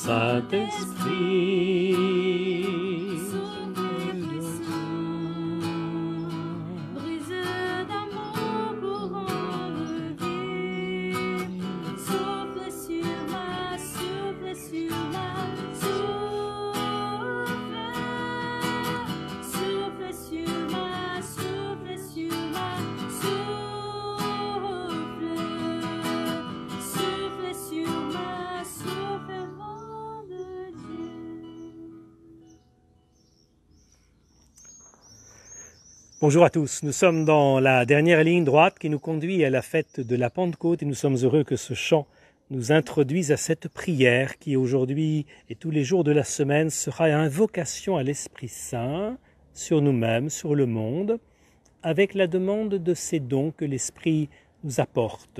Saint-Esprit. Bonjour à tous, nous sommes dans la dernière ligne droite qui nous conduit à la fête de la Pentecôte et nous sommes heureux que ce chant nous introduise à cette prière qui aujourd'hui et tous les jours de la semaine sera invocation à l'Esprit Saint sur nous-mêmes, sur le monde, avec la demande de ces dons que l'Esprit nous apporte.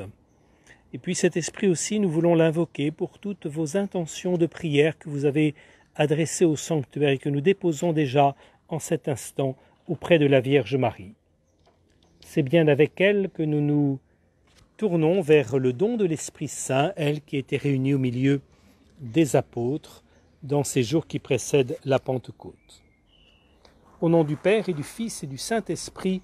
Et puis cet Esprit aussi, nous voulons l'invoquer pour toutes vos intentions de prière que vous avez adressées au sanctuaire et que nous déposons déjà en cet instant auprès de la Vierge Marie. C'est bien avec elle que nous nous tournons vers le don de l'Esprit Saint, elle qui était réunie au milieu des apôtres dans ces jours qui précèdent la Pentecôte. Au nom du Père et du Fils et du Saint-Esprit,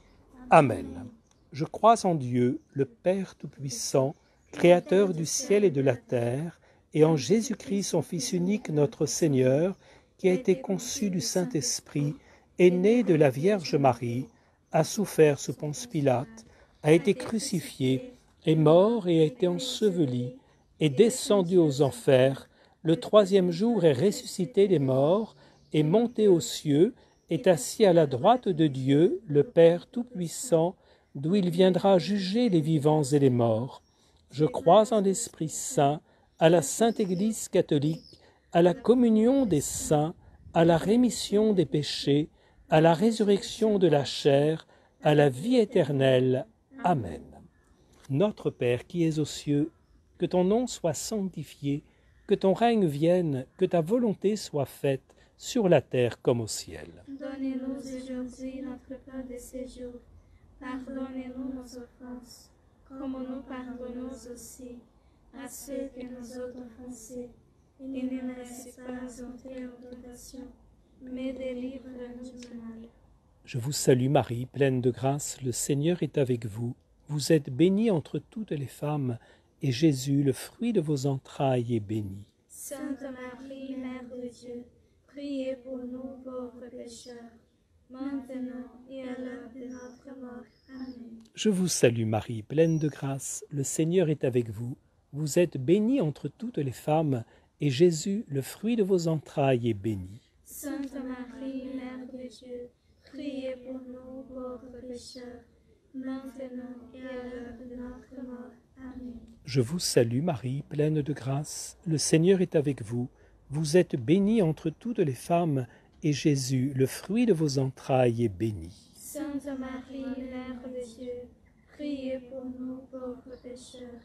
Amen. Je crois en Dieu, le Père Tout-Puissant, Créateur du ciel et de la terre, et en Jésus-Christ, son Fils unique, notre Seigneur, qui a été conçu du Saint-Esprit, est né de la Vierge Marie, a souffert sous Ponce Pilate, a été crucifié, est mort et a été enseveli, est descendu aux enfers, le troisième jour est ressuscité des morts, est monté aux cieux, est assis à la droite de Dieu, le Père Tout-Puissant, d'où il viendra juger les vivants et les morts. Je crois en l'Esprit Saint, à la Sainte Église catholique, à la communion des saints, à la rémission des péchés, à la résurrection de la chair, à la vie éternelle. Amen. Notre Père qui es aux cieux, que ton nom soit sanctifié, que ton règne vienne, que ta volonté soit faite sur la terre comme au ciel. Donne-nous aujourd'hui notre pain de ce jour. Pardonnez-nous nos offenses, comme nous pardonnons aussi à ceux qui nous ont offensés. Et ne nous laisse pas entrer en tentation, mais délivre-nous du mal. Je vous salue Marie, pleine de grâce, le Seigneur est avec vous. Vous êtes bénie entre toutes les femmes, et Jésus, le fruit de vos entrailles, est béni. Sainte Marie, Mère de Dieu, priez pour nous pauvres pécheurs, maintenant et à l'heure de notre mort. Amen. Je vous salue Marie, pleine de grâce, le Seigneur est avec vous. Vous êtes bénie entre toutes les femmes, et Jésus, le fruit de vos entrailles, est béni. Sainte Marie, Mère de Dieu, priez pour nous pauvres pécheurs, maintenant et à l'heure de notre mort. Amen. Je vous salue Marie, pleine de grâce, le Seigneur est avec vous. Vous êtes bénie entre toutes les femmes, et Jésus, le fruit de vos entrailles, est béni. Sainte Marie, Mère de Dieu, priez pour nous pauvres pécheurs,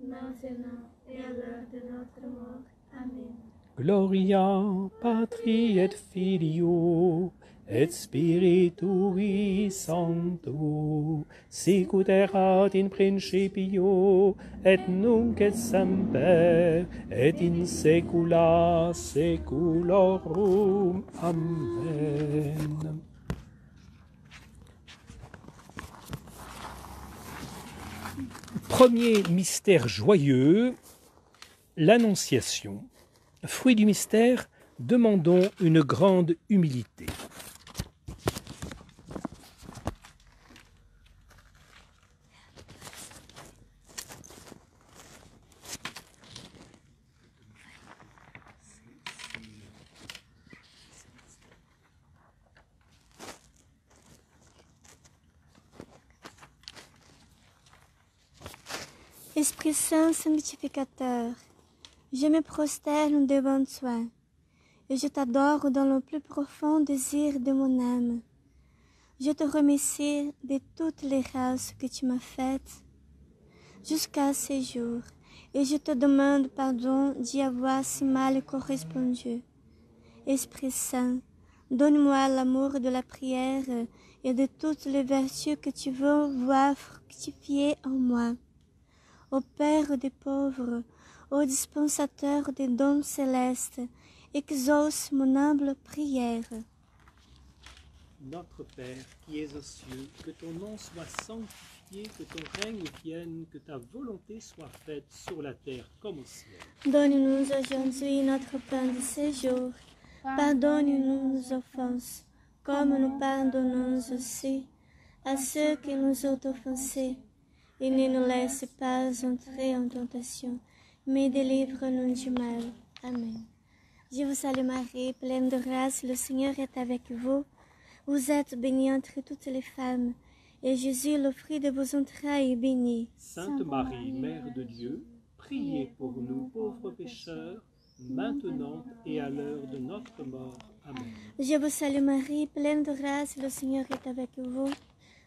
maintenant et à l'heure de notre mort. Amen. Gloria Patri et Filio et Spiritui Sancto, sicut erat in principio et nunc et semper et in saecula saeculorum. Amen. Premier mystère joyeux, l'Annonciation. Fruit du mystère, demandons une grande humilité. Esprit Saint sanctificateur, je me prosterne devant toi et je t'adore dans le plus profond désir de mon âme. Je te remercie de toutes les grâces que tu m'as faites jusqu'à ce jour et je te demande pardon d'y avoir si mal correspondu. Esprit Saint, donne-moi l'amour de la prière et de toutes les vertus que tu veux voir fructifier en moi. Ô Père des pauvres, ô dispensateur des dons célestes, exauce mon humble prière. Notre Père qui es aux cieux, que ton nom soit sanctifié, que ton règne vienne, que ta volonté soit faite sur la terre comme au ciel. Donne-nous aujourd'hui notre pain de ce jour. Pardonne-nous nos offenses, comme nous pardonnons aussi à ceux qui nous ont offensés. Et ne nous laisse pas entrer en tentation, mais délivre-nous du mal. Amen. Je vous salue Marie, pleine de grâce, le Seigneur est avec vous. Vous êtes bénie entre toutes les femmes, et Jésus, le fruit de vos entrailles, est béni. Sainte Marie, Mère de Dieu, priez pour nous pauvres pécheurs, maintenant et à l'heure de notre mort. Amen. Je vous salue Marie, pleine de grâce, le Seigneur est avec vous.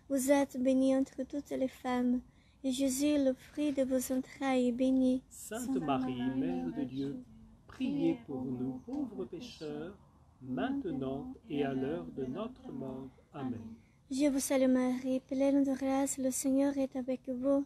Vous êtes bénie entre toutes les femmes, et Jésus, le fruit de vos entrailles, est béni. Sainte Marie, Mère de Dieu, priez pour nous pauvres pécheurs, maintenant et à l'heure de notre mort. Amen. Je vous salue Marie, pleine de grâce, le Seigneur est avec vous.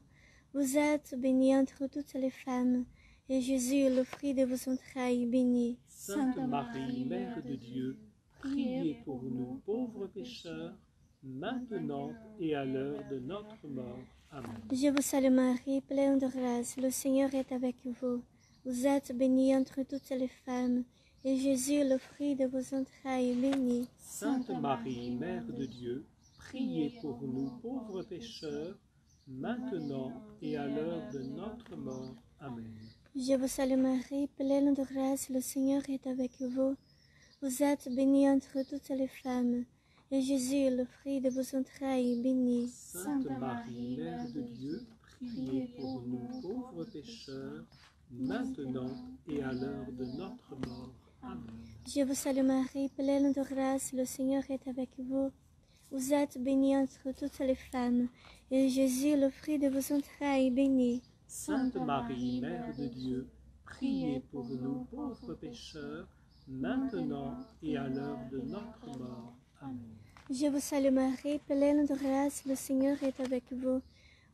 Vous êtes bénie entre toutes les femmes, et Jésus, le fruit de vos entrailles, est béni. Sainte Marie, Mère de Dieu, priez pour nous pauvres pécheurs, maintenant et à l'heure de notre mort. Amen. Je vous salue Marie, pleine de grâce, le Seigneur est avec vous. Vous êtes bénie entre toutes les femmes, et Jésus, le fruit de vos entrailles, est béni. Sainte Marie, Mère de Dieu, priez pour nous pauvres pécheurs, maintenant et à l'heure de notre mort. Amen. Je vous salue Marie, pleine de grâce, le Seigneur est avec vous. Vous êtes bénie entre toutes les femmes, et Jésus, le fruit de vos entrailles, est béni. Sainte Marie, Mère de Dieu, priez pour nous pauvres pécheurs, maintenant et à l'heure de notre mort. Amen. Je vous salue Marie, pleine de grâce, le Seigneur est avec vous. Vous êtes bénie entre toutes les femmes, et Jésus, le fruit de vos entrailles, est béni. Sainte Marie, Mère de Dieu, priez pour nous pauvres pécheurs, maintenant et à l'heure de notre mort. Amen. Je vous salue Marie, pleine de grâce, le Seigneur est avec vous.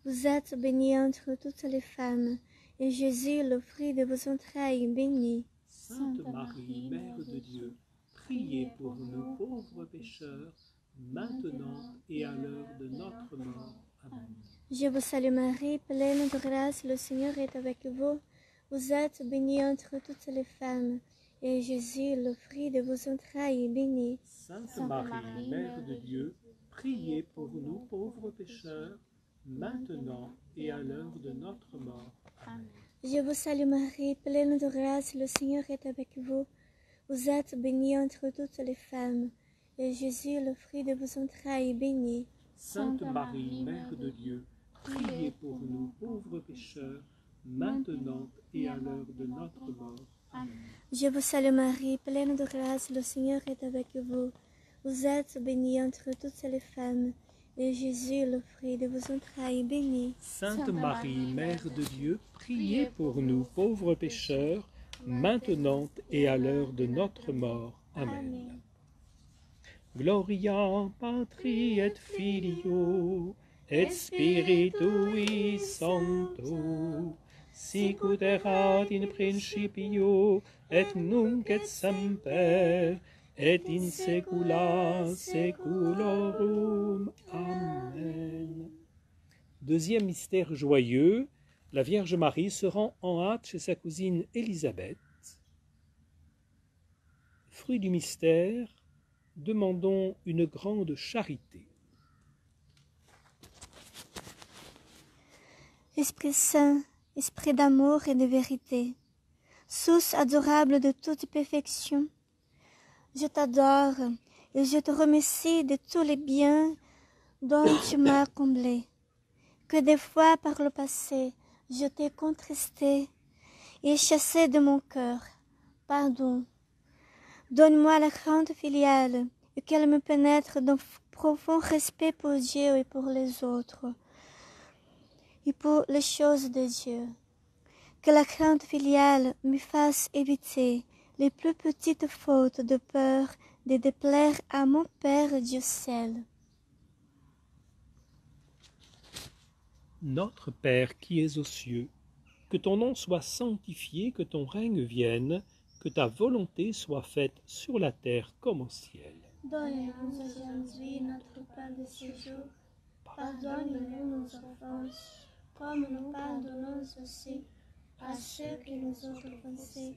Vous êtes bénie entre toutes les femmes, et Jésus, le fruit de vos entrailles, est béni. Sainte Marie, Mère de Dieu, priez pour nous pauvres pécheurs, maintenant et à l'heure de notre mort. Amen. Je vous salue Marie, pleine de grâce, le Seigneur est avec vous. Vous êtes bénie entre toutes les femmes, et Jésus, le fruit de vos entrailles, est béni. Sainte Marie, Mère de Dieu, priez pour nous pauvres pécheurs, maintenant et à l'heure de notre mort. Amen. Je vous salue Marie, pleine de grâce, le Seigneur est avec vous. Vous êtes bénie entre toutes les femmes, et Jésus, le fruit de vos entrailles, est béni. Sainte Marie, Mère de Dieu, priez pour nous pauvres pécheurs, maintenant et à l'heure de notre mort. Amen. Je vous salue Marie, pleine de grâce, le Seigneur est avec vous. Vous êtes bénie entre toutes les femmes, et Jésus, le fruit de vos entrailles, est béni. Sainte Marie, Mère de Dieu, priez pour nous pauvres pécheurs, maintenant et à l'heure de notre mort. Amen. Gloria Patri et Filio et Spiritui Sancto, sic ut erat in principio et nunc et semper et in saecula saeculorum. Amen. Deuxième mystère joyeux, la Vierge Marie se rend en hâte chez sa cousine Élisabeth. Fruit du mystère, demandons une grande charité. Esprit Saint, Esprit d'amour et de vérité, source adorable de toute perfection, je t'adore et je te remercie de tous les biens dont tu m'as comblé. Que des fois par le passé, je t'ai contristé et chassé de mon cœur. Pardon. Donne-moi la crainte filiale et qu'elle me pénètre d'un profond respect pour Dieu et pour les autres et pour les choses de Dieu. Que la crainte filiale me fasse éviter les plus petites fautes de peur de déplaire à mon Père du ciel. Notre Père qui es aux cieux, que ton nom soit sanctifié, que ton règne vienne, que ta volonté soit faite sur la terre comme au ciel. Donne-nous aujourd'hui notre pain de ce jour. Pardonne-nous nos offenses, comme nous pardonnons aussi à ceux qui nous ont offensés.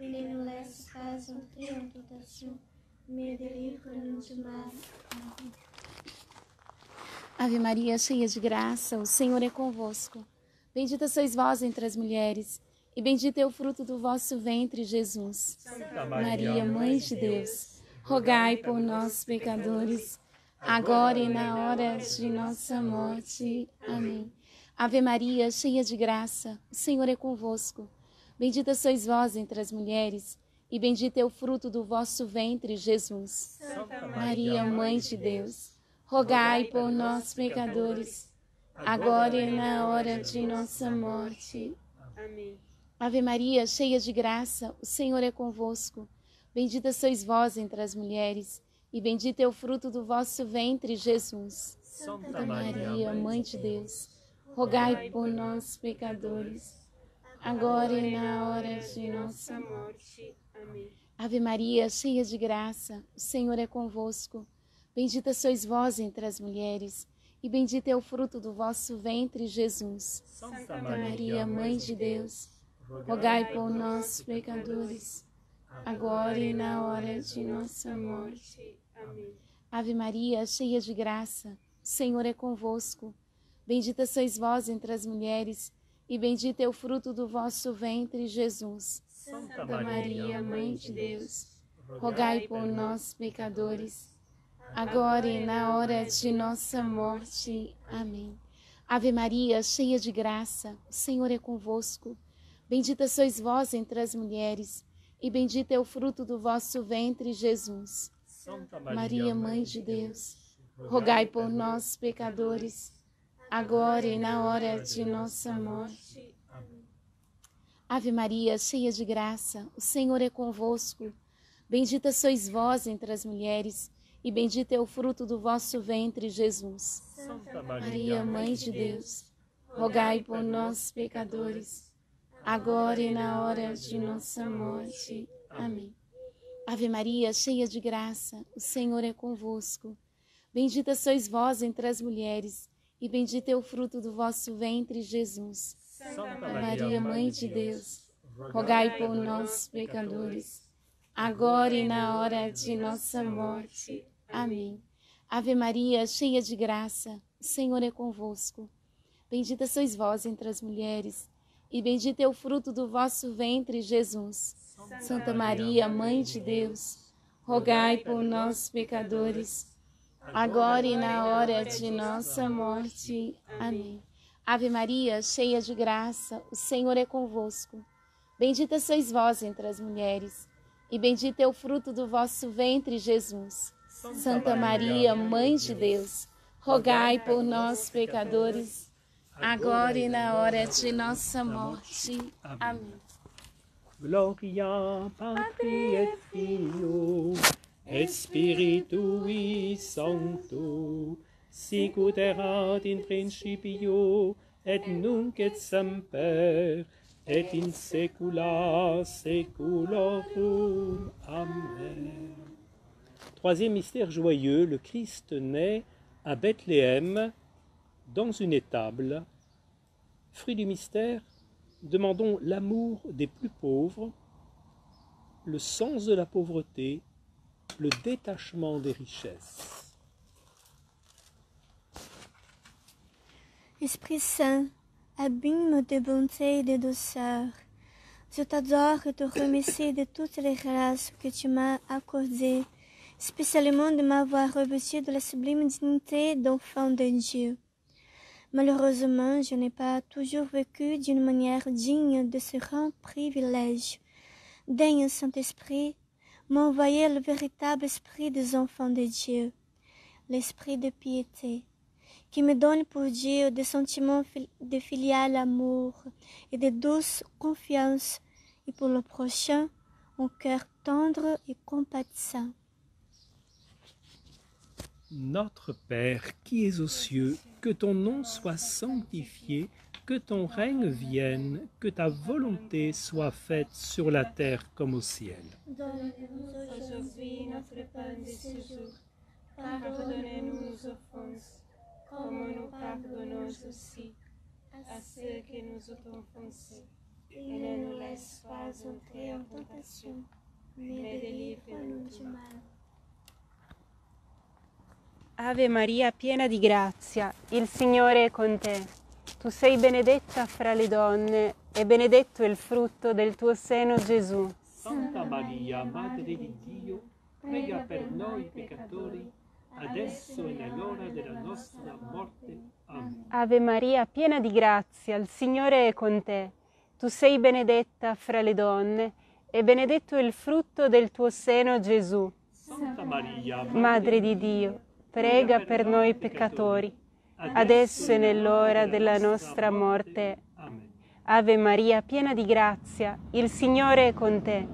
Et ne nous laisse pas entrer en tentation, mais délivre-nous du mal. Amém. Ave Maria, cheia de graça, o Senhor é convosco. Bendita sois vós entre as mulheres, e bendito é o fruto do vosso ventre, Jesus. Santa Maria, Mãe de Deus, rogai por nós, pecadores, agora e na hora de nossa morte. Amém. Ave Maria, cheia de graça, o Senhor é convosco. Bendita sois vós entre as mulheres, e bendito é o fruto do vosso ventre, Jesus. Santa Maria, Mãe de Deus, rogai por nós, pecadores, agora e na hora de nossa morte. Amém. Ave Maria, cheia de graça, o Senhor é convosco. Bendita sois vós entre as mulheres, e bendito é o fruto do vosso ventre, Jesus. Santa Maria, Mãe de Deus, rogai por nós, pecadores, agora e na hora de nossa morte. Amém. Ave Maria, cheia de graça, o Senhor é convosco. Bendita sois vós entre as mulheres, e bendito é o fruto do vosso ventre, Jesus. Santa Maria, Mãe de Deus, rogai por nós, pecadores, agora e na hora de nossa morte. Amém. Ave Maria, cheia de graça, o Senhor é convosco. Bendita sois vós entre as mulheres, e bendito é o fruto do vosso ventre, Jesus. Santa Maria, Mãe de Deus, rogai por nós, pecadores, agora e na hora de nossa morte. Amém. Ave Maria, cheia de graça, o Senhor é convosco. Bendita sois vós entre as mulheres, e bendito é o fruto do vosso ventre, Jesus. Santa Maria, Mãe de Deus, rogai por nós, pecadores, agora e na hora de nossa morte. Ave Maria, cheia de graça, o Senhor é convosco. Bendita sois vós entre as mulheres, e bendito é o fruto do vosso ventre, Jesus. Santa Maria, Mãe de Deus, rogai por nós, pecadores, agora e na hora de nossa morte. Amém. Ave Maria, cheia de graça, o Senhor é convosco. Bendita sois vós entre as mulheres, e bendito é o fruto do vosso ventre, Jesus. Santa Maria, Mãe de Deus, rogai por nós, pecadores, agora e na hora de nossa morte. Amém. Ave Maria, cheia de graça, o Senhor é convosco. Bendita sois vós entre as mulheres, e bendito é o fruto do vosso ventre, Jesus. Santa Maria, Mãe de Deus, rogai por nós, pecadores, agora e na hora de nossa morte. Amém. Ave Maria, cheia de graça, o Senhor é convosco. Bendita sois vós entre as mulheres, e bendito é o fruto do vosso ventre, Jesus. Santa Maria, Mãe de Deus, rogai por nós, pecadores, agora e na hora de nossa morte. Amém. Gloria Patri et Filio et Spiritui Sancto, sic ut erat in principio et nunc et semper et in saecula saeculorum. Amen. Troisième mystère joyeux, le Christ naît à Bethléem dans une étable. Fruit du mystère, demandons l'amour des plus pauvres, le sens de la pauvreté, le détachement des richesses. Esprit Saint, abîme de bonté et de douceur, je t'adore et te remercie de toutes les grâces que tu m'as accordées, spécialement de m'avoir revêtu de la sublime dignité d'enfant de Dieu. Malheureusement, je n'ai pas toujours vécu d'une manière digne de ce grand privilège. Daigne, Saint-Esprit, m'envoyer le véritable esprit des enfants de Dieu, l'esprit de piété, qui me donne pour Dieu des sentiments de filial amour et de douce confiance, et pour le prochain, un cœur tendre et compatissant. Notre Père qui es aux cieux, que ton nom soit sanctifié, que ton règne vienne, que ta volonté soit faite sur la terre comme au ciel. Donne-nous aujourd'hui notre pain de ce jour. Pardonnez-nous nos offenses, comme nous pardonnons aussi à ceux qui nous ont offensés. Et ne nous laisse pas entrer en tentation, mais délivre-nous du mal. Ave Maria, piena di grazia, il Signore è con te. Tu sei benedetta fra le donne e benedetto il frutto del tuo seno, Gesù. Santa Maria, Madre di Dio, prega per noi peccatori, adesso e nell'ora della nostra morte. Amen. Ave Maria, piena di grazia, il Signore è con te. Tu sei benedetta fra le donne e benedetto il frutto del tuo seno, Gesù. Santa Maria, Madre di Dio, prega per noi peccatori, adesso e nell'ora della nostra morte. Amen. Ave Maria, piena di grazia, il Signore è con te.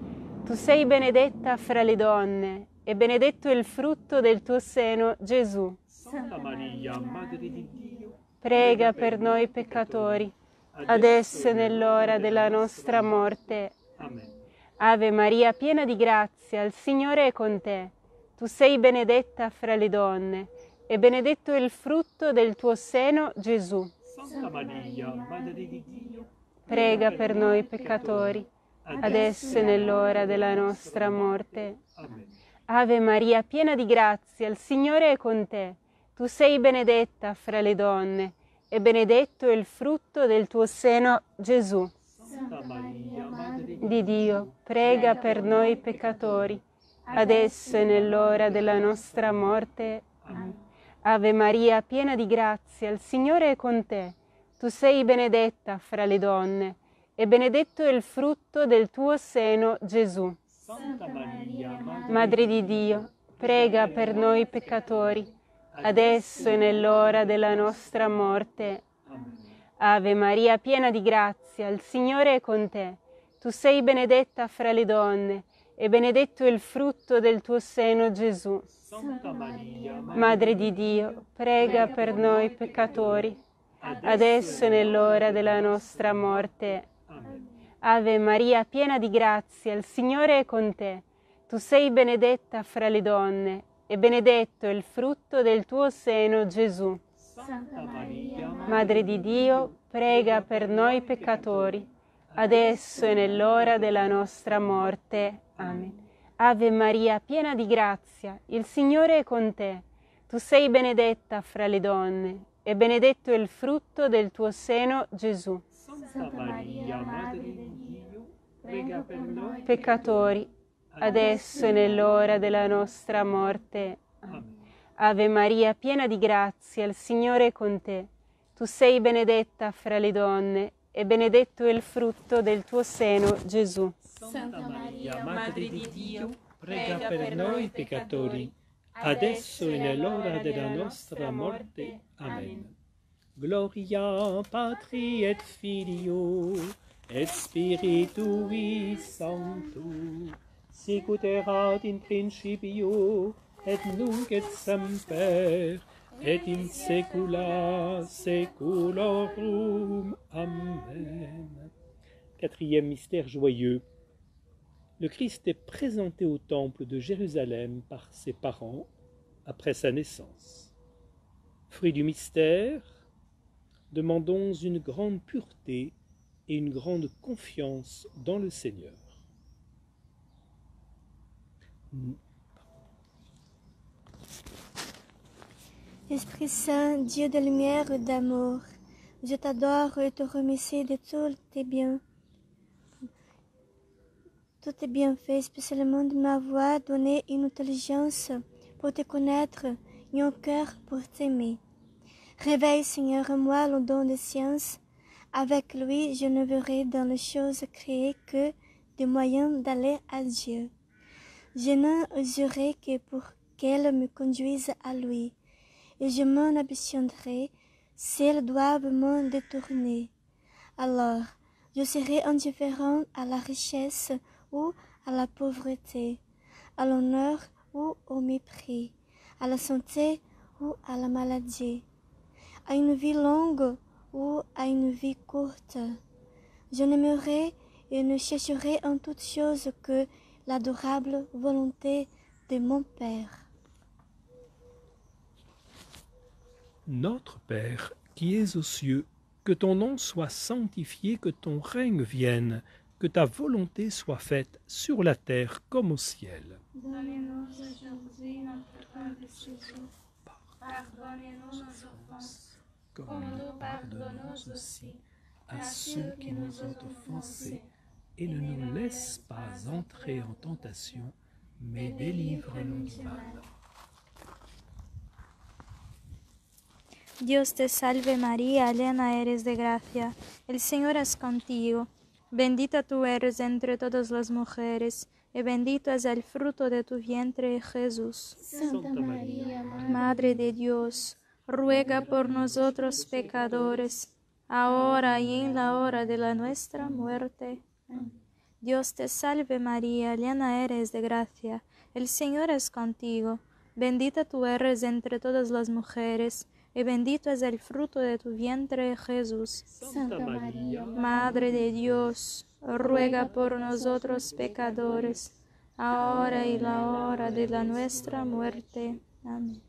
Tu sei benedetta fra le donne e benedetto il frutto del tuo seno, Gesù. Santa Maria, Madre di Dio, Prega per noi peccatori, adesso e nell'ora della nostra morte. Amen. Ave Maria, piena di grazia, il Signore è con te. Tu sei benedetta fra le donne e benedetto il frutto del tuo seno, Gesù. Santa Maria, Madre di Dio, Prega per noi peccatori, adesso e nell'ora della nostra morte. Amen. Ave Maria, piena di grazia, il Signore è con te. Tu sei benedetta fra le donne e benedetto il frutto del tuo seno, Gesù. Santa Maria, Madre Di Dio, prega per noi peccatori, adesso e nell'ora della nostra morte. Amen. Ave Maria, piena di grazia, il Signore è con te. Tu sei benedetta fra le donne e benedetto il frutto del tuo seno, Gesù. Santa Maria, Madre di Dio, prega per noi peccatori, adesso e nell'ora della nostra morte. Amen. Ave Maria, piena di grazia, il Signore è con te. Tu sei benedetta fra le donne e benedetto il frutto del tuo seno, Gesù. Santa Maria, Madre di Dio, prega per noi peccatori, adesso e nell'ora della nostra morte. Amen. Ave Maria, piena di grazia, il Signore è con te. Tu sei benedetta fra le donne e benedetto il frutto del tuo seno, Gesù. Santa Maria, Madre di Dio, prega per noi peccatori, adesso e nell'ora della nostra morte. Amen. Ave Maria, piena di grazia, il Signore è con te. Tu sei benedetta fra le donne e benedetto il frutto del tuo seno, Gesù. Santa Maria, Madre di Dio, prega per noi Peccatori, adesso e nell'ora della nostra morte. Amen. Ave Maria, piena di grazia, il Signore è con te. Tu sei benedetta fra le donne e benedetto il frutto del tuo seno, Gesù. Santa Maria, Madre di Dio, prega per noi peccatori, adesso e nell'ora della nostra morte. Amen. Gloria Patri et Filio et Spiritui Sancto, sicut erat in principio et nunc et semper et in saecula saeculorum. Amen. Quatrième mystère joyeux. Le Christ est présenté au temple de Jérusalem par ses parents après sa naissance. Fruit du mystère, demandons une grande pureté et une grande confiance dans le Seigneur. Esprit Saint, Dieu de lumière et d'amour, je t'adore et te remercie de tous tes biens. Tous tes bienfaits, spécialement de m'avoir donné une intelligence pour te connaître et un cœur pour t'aimer. Réveille, Seigneur, en moi le don de science. Avec lui, je ne verrai dans les choses créées que des moyens d'aller à Dieu. Je n'en userai que pour qu'elle me conduise à lui, et je m'en abstiendrai si elles doivent m'en détourner. Alors, je serai indifférent à la richesse ou à la pauvreté, à l'honneur ou au mépris, à la santé ou à la maladie, à une vie longue ou à une vie courte. Je n'aimerai et ne chercherai en toute chose que l'adorable volonté de mon Père. Notre Père, qui es aux cieux, que ton nom soit sanctifié, que ton règne vienne, que ta volonté soit faite sur la terre comme au ciel. Donne-nous aujourd'hui notre pain de ce jour. Pardonnez-nous nos offenses, comme nous pardonnons aussi à ceux qui nous ont offensés. Et ne nous laisse pas entrer en tentation, mais délivre-nous du mal. Dios te salve María, llena eres de gracia, el Señor es contigo. Bendita tú eres entre todas las mujeres, y bendito es el fruto de tu vientre, Jesús. Santa María, Madre de Dios, ruega por nosotros pecadores, ahora y en la hora de nuestra muerte. Dios te salve María, llena eres de gracia, el Señor es contigo. Bendita tú eres entre todas las mujeres, y bendito es el fruto de tu vientre, Jesús. Santa María, Madre de Dios, ruega por nosotros pecadores, ahora y la hora de nuestra muerte. Amén.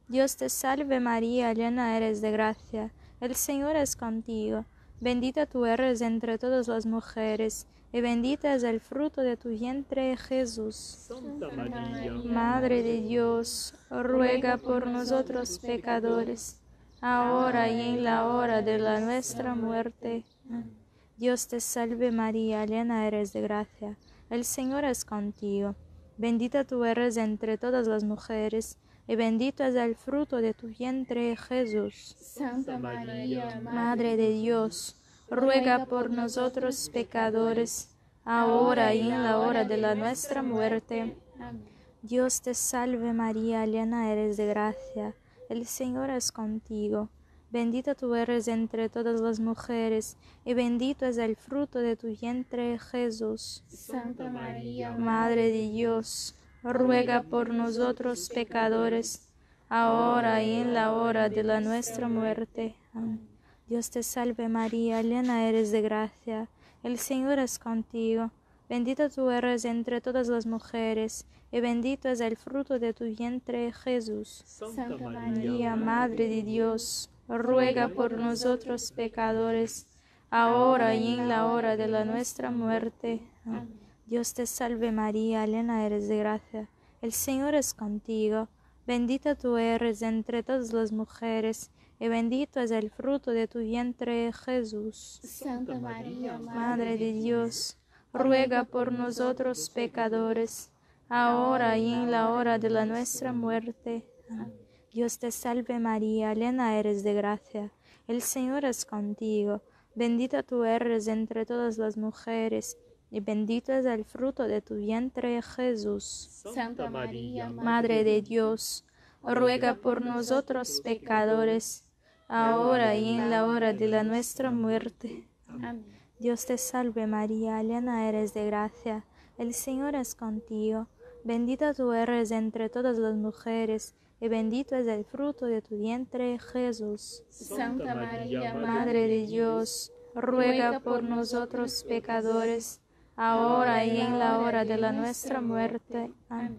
Dios te salve María, llena eres de gracia, el Señor es contigo. Bendita tú eres entre todas las mujeres, y bendito es el fruto de tu vientre, Jesús. Santa María, Madre de Dios, ruega por nosotros pecadores, ahora y en la hora de nuestra muerte. Amén. Dios te salve María, llena eres de gracia, el Señor es contigo. Bendita tú eres entre todas las mujeres, y bendito es el fruto de tu vientre, Jesús. Santa María, Madre de Dios, ruega por nosotros pecadores, ahora y en la hora de nuestra muerte. Amén. Dios te salve María, llena eres de gracia, el Señor es contigo. Bendita tú eres entre todas las mujeres, y bendito es el fruto de tu vientre, Jesús. Santa María, Madre de Dios, ruega por nosotros pecadores, ahora y en la hora de nuestra muerte. Amén. Dios te salve María, llena eres de gracia, el Señor es contigo. Bendita tú eres entre todas las mujeres, y bendito es el fruto de tu vientre, Jesús. Santa María, Madre de Dios, ruega por nosotros pecadores, ahora y en la hora de nuestra muerte. Amén. Dios te salve María, llena eres de gracia, el Señor es contigo. Bendita tú eres entre todas las mujeres, y bendito es el fruto de tu vientre, Jesús. Santa María, Madre de Dios, ruega por nosotros pecadores, ahora y en la hora de nuestra muerte. Amén. Dios te salve María, llena eres de gracia, el Señor es contigo. Bendita tú eres entre todas las mujeres, y bendito es el fruto de tu vientre, Jesús. Santa María, Madre de Dios, ruega por nosotros pecadores, ahora y en la hora de nuestra muerte. Amén. Dios te salve María, llena eres de gracia, el Señor es contigo. Bendita tú eres entre todas las mujeres, y bendito es el fruto de tu vientre, Jesús. Santa María, Madre de Dios, ruega por nosotros pecadores, ahora y en la hora de nuestra muerte. Amén.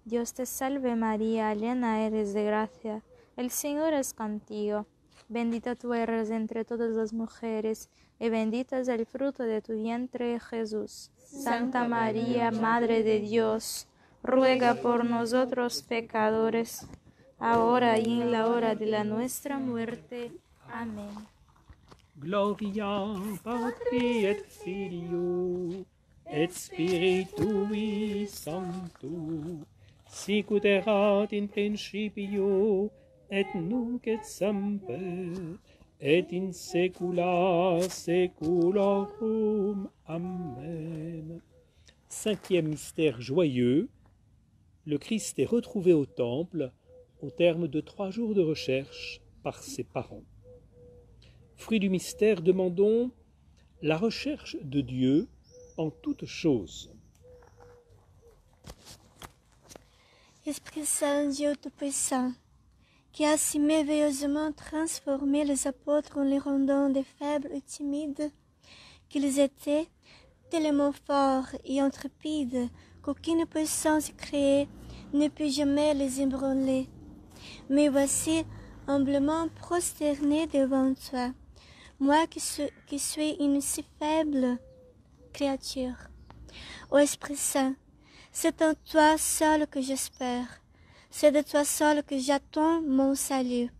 Dios te salve María, llena eres de gracia, el Señor es contigo. Bendita tú eres entre todas las mujeres, y bendito es el fruto de tu vientre, Jesús. Santa María, Madre de Dios, ruega por nosotros pecadores, ahora y en la hora de nuestra muerte. Amén. Gloria Patri et Filio et Spiritui Sancto, sicut erat in principio et nunc et semper et in saecula saeculorum. Amen. Cinquième mystère joyeux, le Christ est retrouvé au temple au terme de 3 jours de recherche par ses parents. Fruit du mystère, demandons la recherche de Dieu en toutes choses. Esprit Saint, Dieu Tout-Puissant, qui a si merveilleusement transformé les apôtres en les rendant des faibles et timides qu'ils étaient, tellement forts et intrépides qu'aucune puissance créée ne peut jamais les ébranler. Mais voici humblement prosterné devant toi, moi qui suis une si faible créature. Ô Esprit Saint, c'est en toi seul que j'espère, c'est de toi seul que j'attends mon salut.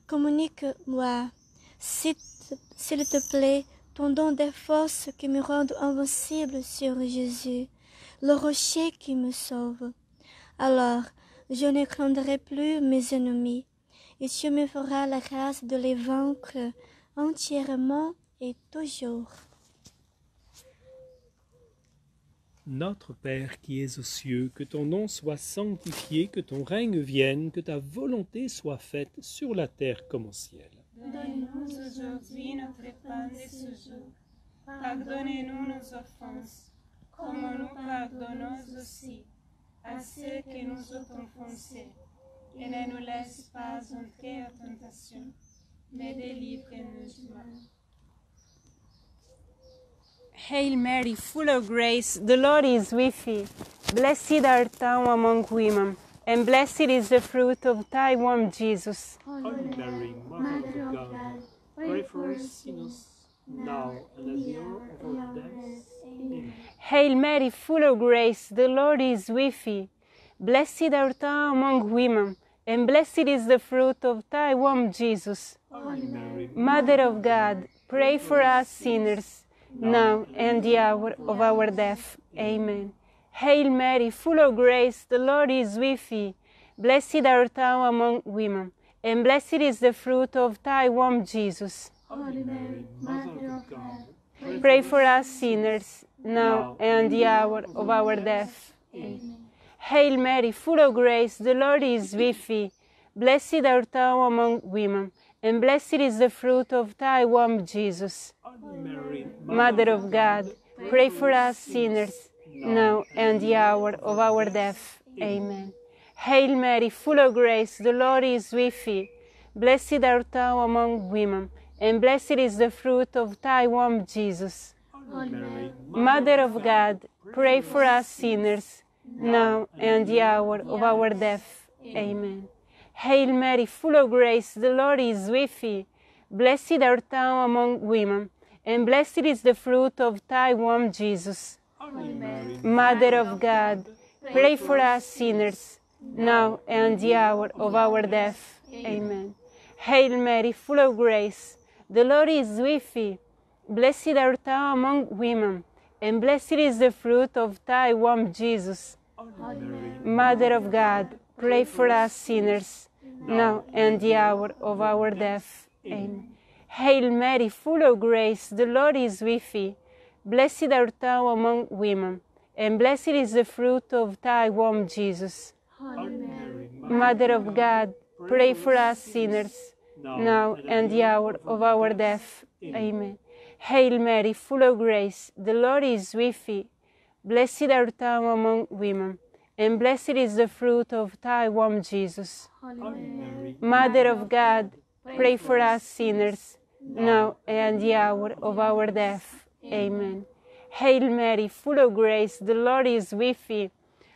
Communique-moi, s'il te plaît, ton don des forces qui me rendent invincible sur Jésus, le rocher qui me sauve. Alors, je ne craindrai plus mes ennemis, et tu me feras la grâce de les vaincre entièrement et toujours. Notre Père qui es aux cieux, que ton nom soit sanctifié, que ton règne vienne, que ta volonté soit faite sur la terre comme au ciel. Donne-nous aujourd'hui notre pain de ce jour. Pardonnez-nous nos offenses, comme nous pardonnons aussi à ceux qui nous ont offensés. Et ne nous laisse pas entrer en tentation, mais délivre-nous du mal. Hail Mary, full of grace, the Lord is with thee. Blessed art thou among women, and blessed is the fruit of thy womb, Jesus. Holy Mary, Mother of God, pray for us sinners, now and at the hour of our death. Amen. Hail Mary, full of grace, the Lord is with thee. Blessed art thou among women, and blessed is the fruit of thy womb, Jesus. Holy Mary, Mother of God, pray for us sinners, now and the hour of our death. Amen. Hail Mary, full of grace, the Lord is with thee. Blessed art thou among women, and blessed is the fruit of thy womb, Jesus. Holy Mary, Mother of God, Pray for us sinners, now and the hour of our death. Amen. Hail Mary, full of grace, the Lord is with thee. Blessed art thou among women, and blessed is the fruit of thy womb, Jesus. Holy Mary, Mother of God, pray for us sinners, now and the hour of our death. Amen. Hail Mary, full of grace, the Lord is with thee. Blessed art thou among women, and blessed is the fruit of thy womb, Jesus. Holy Mary, Mother of God, pray for us sinners, now and the hour of our death. Amen. Hail Mary, full of grace, the Lord is with thee. Blessed art thou among women, and blessed is the fruit of thy womb, Jesus. Holy Mary, Mother of God, pray for us sinners, now and the hour of our death. Amen. Hail Mary, full of grace, the Lord is with thee. Blessed art thou among women, and blessed is the fruit of thy womb, Jesus. Holy Mary, Mother of God, pray for us sinners, now and the hour of our death. Amen. Hail Mary, full of grace, the Lord is with thee. Blessed art thou among women, and blessed is the fruit of thy womb, Jesus. Holy Mary, Mother of God, pray for us sinners, now and the hour of our death. Amen. Hail Mary, full of grace, the Lord is with thee. Blessed art thou among women, and blessed is the fruit of thy womb, Jesus. Holy Mary, Mother of God, pray for us sinners, now and the hour of our death. Amen. Hail Mary, full of grace, the Lord is with thee.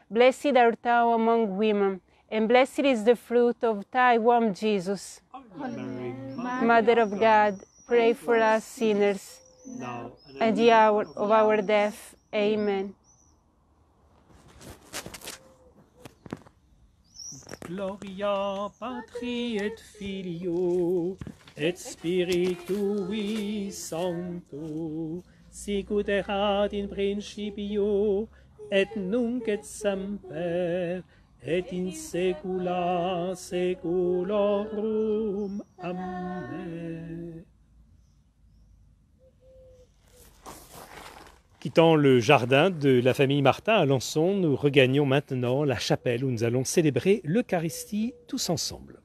Blessed art thou among women, and blessed is the fruit of thy womb, Jesus. Holy Mary, Mother of God, pray for us sinners, now at the hour of our death. Amen. Gloria Patri et Filio et Spiritui Sancto, sicut erat in principio et nunc et semper et in saecula saeculorum. Amen. Quittant le jardin de la famille Martin à Alençon, nous regagnons maintenant la chapelle où nous allons célébrer l'Eucharistie tous ensemble.